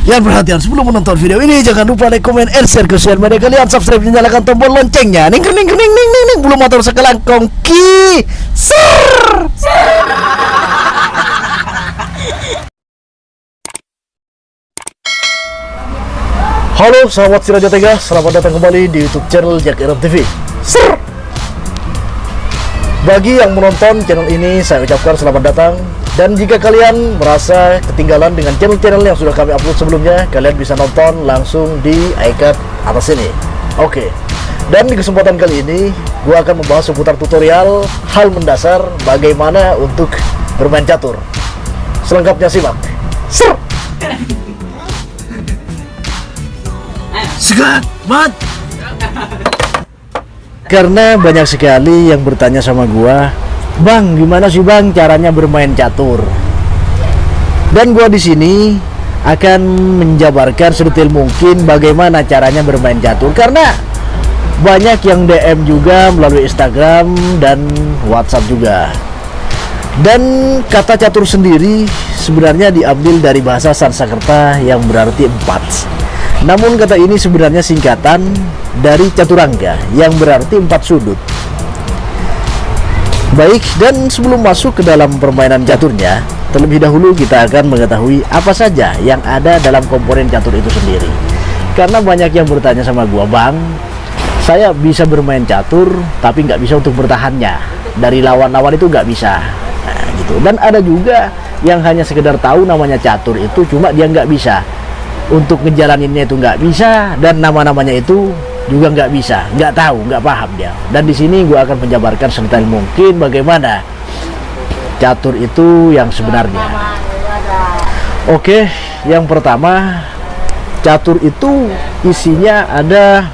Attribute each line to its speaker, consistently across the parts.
Speaker 1: Ya perhatian, sebelum menonton video ini jangan lupa like, komen, and share ke sosial media kalian, subscribe dan nyalakan tombol loncengnya. Ning ning ning ning ning ning belum motor sekelang kongki. Ser. Halo sahabat Si Raja Tega, selamat datang kembali di YouTube channel Jack Iram TV. Ser. Bagi yang menonton channel ini, saya ucapkan selamat datang. Dan jika kalian merasa ketinggalan dengan channel-channel yang sudah kami upload sebelumnya, kalian bisa nonton langsung di icon atas ini. Oke. Dan di kesempatan kali ini, gue akan membahas seputar tutorial hal mendasar bagaimana untuk bermain catur. Selengkapnya simak. Ser. Segat, mat. Karena banyak sekali yang bertanya sama gua, "Bang, gimana sih Bang caranya bermain catur?" Dan gua di sini akan menjabarkan sedetail mungkin bagaimana caranya bermain catur, karena banyak yang DM juga melalui Instagram dan WhatsApp juga. Dan kata catur sendiri sebenarnya diambil dari bahasa Sanskerta yang berarti 4. Namun kata ini sebenarnya singkatan dari caturangga yang berarti 4 sudut. Baik, dan sebelum masuk ke dalam permainan caturnya, terlebih dahulu kita akan mengetahui apa saja yang ada dalam komponen catur itu sendiri. Karena banyak yang bertanya sama gua, "Bang, saya bisa bermain catur tapi nggak bisa untuk bertahannya. Dari lawan-lawan itu nggak bisa." Nah, gitu. Dan ada juga yang hanya sekedar tahu namanya catur itu, cuma dia nggak bisa untuk ngejalaninnya, itu nggak bisa, dan nama-namanya itu juga nggak bisa, nggak tahu, nggak paham dia. Dan di sini gue akan menjabarkan sedetail mungkin bagaimana catur itu yang sebenarnya. Oke, yang pertama, catur itu isinya ada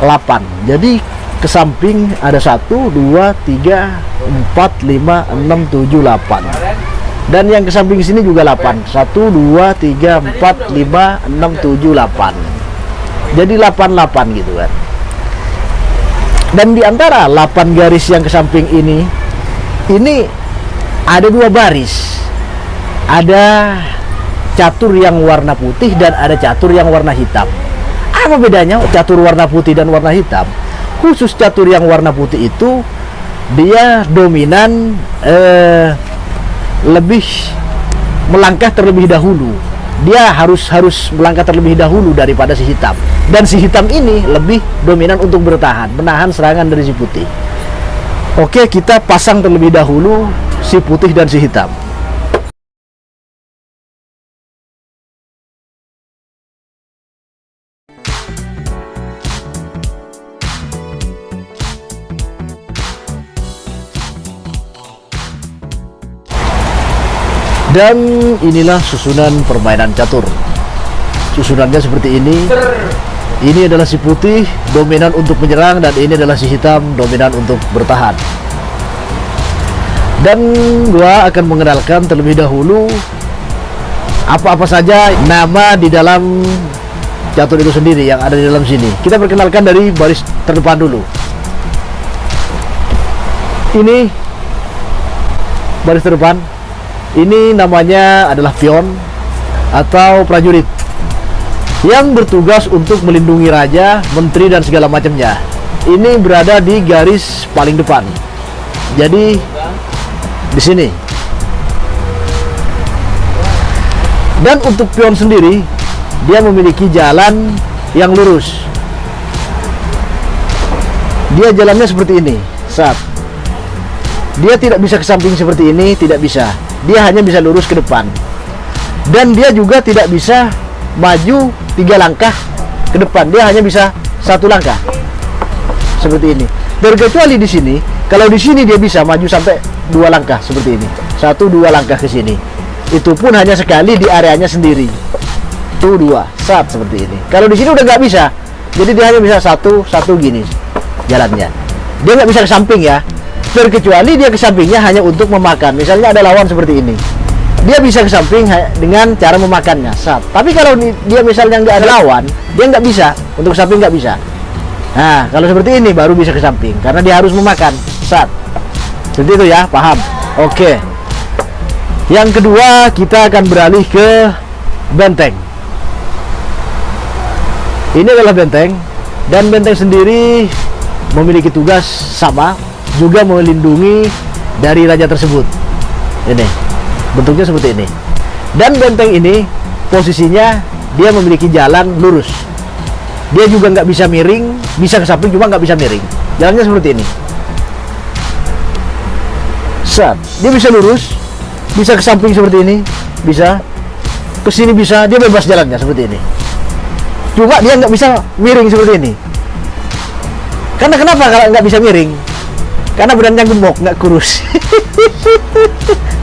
Speaker 1: 8. Jadi ke samping ada 1, 2, 3, 4, 5, 6, 7, 8. Dan yang ke samping sini juga 8. 1, 2, 3, 4, 5, 6, 7, 8. Jadi 88 gitu kan. Dan di antara 8 garis yang ke samping ini ada 2 baris. Ada catur yang warna putih dan ada catur yang warna hitam. Apa bedanya catur warna putih dan warna hitam? Khusus catur yang warna putih itu dia dominan lebih melangkah terlebih dahulu. Dia harus melangkah terlebih dahulu daripada si hitam. Dan si hitam ini lebih dominan untuk bertahan, menahan serangan dari si putih. Oke, kita pasang terlebih dahulu si putih dan si hitam. Dan inilah susunan permainan catur. Susunannya seperti ini. Ini adalah si putih dominan untuk menyerang, dan ini adalah si hitam dominan untuk bertahan. Dan gua akan mengenalkan terlebih dahulu apa-apa saja nama di dalam catur itu sendiri yang ada di dalam sini. Kita perkenalkan dari baris terdepan dulu. Ini baris terdepan. Ini namanya adalah pion atau prajurit yang bertugas untuk melindungi raja, menteri, dan segala macamnya. Ini berada di garis paling depan. Jadi di sini. Dan untuk pion sendiri, dia memiliki jalan yang lurus. Dia jalannya seperti ini. Dia tidak bisa ke samping seperti ini, tidak bisa. Dia hanya bisa lurus ke depan. Dan dia juga tidak bisa maju 3 langkah ke depan. Dia hanya bisa 1 langkah. Seperti ini. Terkecuali di sini, kalau di sini dia bisa maju sampai 2 langkah seperti ini. 1, 2 langkah ke sini. Itu pun hanya sekali di areanya sendiri. 2, seperti ini. Kalau di sini udah nggak bisa. Jadi dia hanya bisa 1 gini jalannya. Dia nggak bisa ke samping ya. Terkecuali dia ke sampingnya hanya untuk memakan. Misalnya ada lawan seperti ini, dia bisa ke samping dengan cara memakannya. Tapi kalau dia misalnya nggak ada lawan, dia nggak bisa. Untuk ke samping nggak bisa. Nah, kalau seperti ini baru bisa ke samping, karena dia harus memakan. Seperti itu ya, paham? Oke. Yang kedua, kita akan beralih ke benteng. Ini adalah benteng, dan benteng sendiri memiliki tugas sama, juga melindungi dari raja tersebut. Ini bentuknya seperti ini. Dan benteng ini posisinya dia memiliki jalan lurus. Dia juga nggak bisa miring, bisa ke samping cuma nggak bisa miring. Jalannya seperti ini. Set, dia bisa lurus, bisa ke samping seperti ini, bisa ke sini, bisa, dia bebas jalannya seperti ini. Cuma dia nggak bisa miring seperti ini. Karena kenapa kalau nggak bisa miring? Karena badannya gemuk, nggak kurus.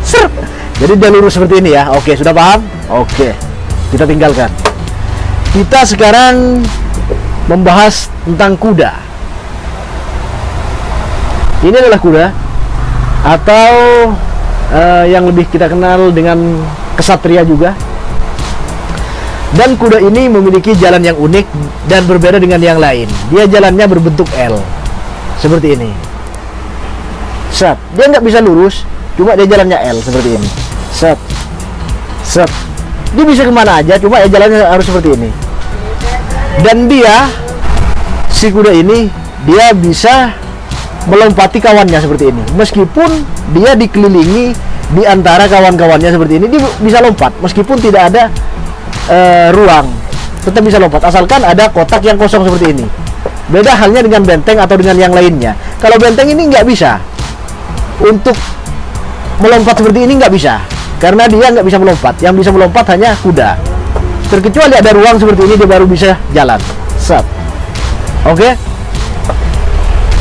Speaker 1: Ser. Jadi dia lurus seperti ini ya. Oke, sudah paham? Oke, kita tinggalkan. Kita sekarang membahas tentang kuda. Ini adalah kuda, atau yang lebih kita kenal dengan kesatria juga. Dan kuda ini memiliki jalan yang unik dan berbeda dengan yang lain. Dia jalannya berbentuk L, seperti ini. Set, dia nggak bisa lurus, cuma dia jalannya L seperti ini. Set, set, dia bisa kemana aja, cuma ya jalannya harus seperti ini. Dan dia, si kuda ini, dia bisa melompati kawannya seperti ini. Meskipun dia dikelilingi di antara kawan-kawannya seperti ini, dia bisa lompat meskipun tidak ada ruang, tetap bisa lompat asalkan ada kotak yang kosong seperti ini. Beda halnya dengan benteng atau dengan yang lainnya. Kalau benteng ini nggak bisa untuk melompat seperti ini, nggak bisa, karena dia nggak bisa melompat. Yang bisa melompat hanya kuda. Terkecuali ada ruang seperti ini, dia baru bisa jalan. Set. Oke.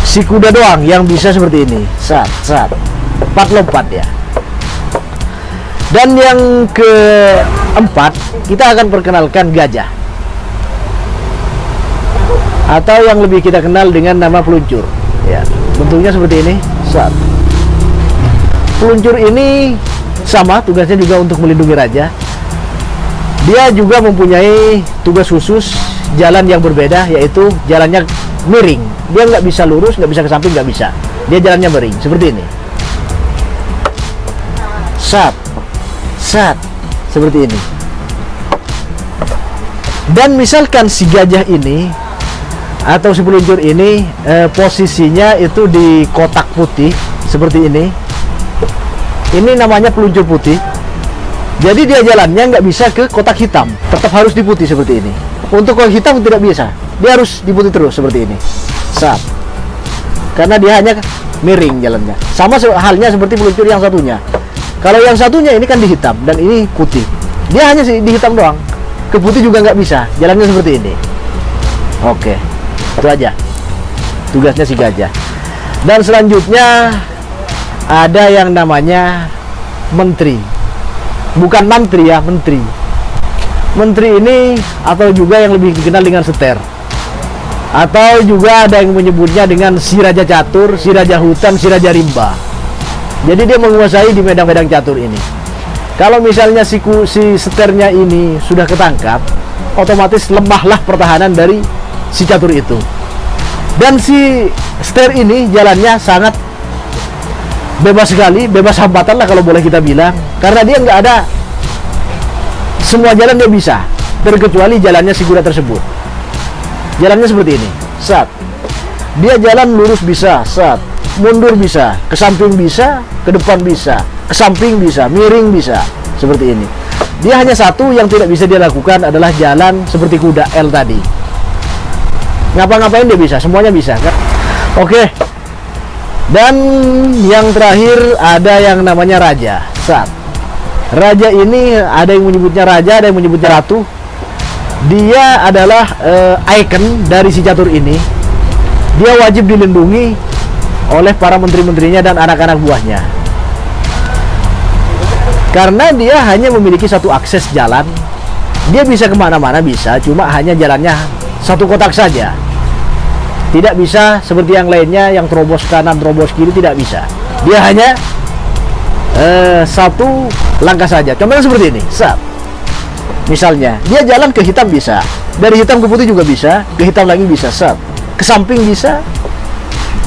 Speaker 1: Si kuda doang yang bisa seperti ini. Set, set. Lompat ya. Dan yang keempat, kita akan perkenalkan gajah, atau yang lebih kita kenal dengan nama peluncur. Ya, bentuknya seperti ini. Set. Peluncur ini sama, tugasnya juga untuk melindungi raja. Dia juga mempunyai tugas khusus, jalan yang berbeda, yaitu jalannya miring. Dia nggak bisa lurus, nggak bisa ke samping, nggak bisa. Dia jalannya miring seperti ini. Sat, sat, seperti ini. Dan misalkan si gajah ini atau si peluncur ini posisinya itu di kotak putih seperti ini. Ini namanya peluncur putih. Jadi dia jalannya nggak bisa ke kotak hitam, tetap harus di putih seperti ini. Untuk kotak hitam tidak bisa, dia harus di putih terus seperti ini. Sat. Karena dia hanya miring jalannya. Sama halnya seperti peluncur yang satunya. Kalau yang satunya ini kan di hitam dan ini putih. Dia hanya di hitam doang. Ke putih juga nggak bisa, jalannya seperti ini. Oke, itu aja tugasnya si gajah. Dan selanjutnya ada yang namanya menteri. Bukan mantri ya, menteri. Menteri ini atau juga yang lebih dikenal dengan seter, atau juga ada yang menyebutnya dengan si raja catur, si raja hutan, si raja rimba. Jadi dia menguasai di medan-medan catur ini. Kalau misalnya si seternya ini sudah ketangkap, otomatis lemahlah pertahanan dari si catur itu. Dan si seter ini jalannya sangat bebas sekali, bebas hambatan lah kalau boleh kita bilang, karena dia nggak ada, semua jalan dia bisa, terkecuali jalannya si kuda tersebut. Jalannya seperti ini. Sat. Dia jalan lurus bisa, sat. Mundur bisa, ke samping bisa, ke depan bisa, ke samping bisa, miring bisa, seperti ini. Dia hanya satu yang tidak bisa dia lakukan adalah jalan seperti kuda L tadi. Ngapa-ngapain dia bisa, semuanya bisa kan? Oke. Dan yang terakhir ada yang namanya raja. Sat. Raja ini ada yang menyebutnya raja, ada yang menyebutnya ratu. Dia adalah ikon dari si catur ini. Dia wajib dilindungi oleh para menteri-menterinya dan anak-anak buahnya. Karena dia hanya memiliki satu akses jalan. Dia bisa kemana-mana bisa, cuma hanya jalannya satu kotak saja. Tidak bisa seperti yang lainnya yang terobos kanan, terobos kiri, tidak bisa. Dia hanya satu langkah saja. Contohnya seperti ini. Sat. Misalnya, dia jalan ke hitam bisa, dari hitam ke putih juga bisa, ke hitam lagi bisa. Sat. Ke samping bisa,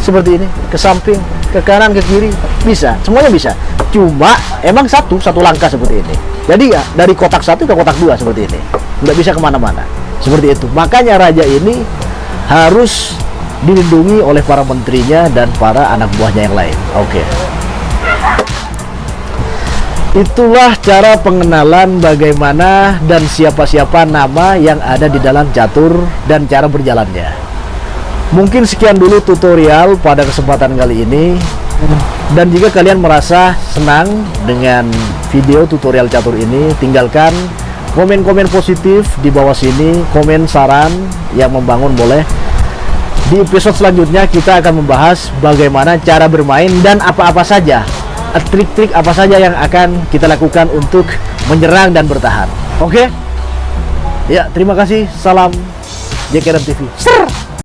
Speaker 1: seperti ini. Ke samping, ke kanan, ke kiri, bisa. Semuanya bisa. Cuma emang satu langkah seperti ini. Jadi ya, dari kotak satu ke kotak dua seperti ini. Nggak bisa kemana-mana. Seperti itu. Makanya raja ini harus dilindungi oleh para menterinya dan para anak buahnya yang lain. Oke. Itulah cara pengenalan bagaimana dan siapa-siapa nama yang ada di dalam catur dan cara berjalannya. Mungkin sekian dulu tutorial pada kesempatan kali ini. Dan jika kalian merasa senang dengan video tutorial catur ini, tinggalkan komen-komen positif di bawah sini, komen saran yang membangun boleh. Di episode selanjutnya kita akan membahas bagaimana cara bermain dan apa-apa saja, trik-trik apa saja yang akan kita lakukan untuk menyerang dan bertahan. Oke? Ya, terima kasih. Salam JKRM TV.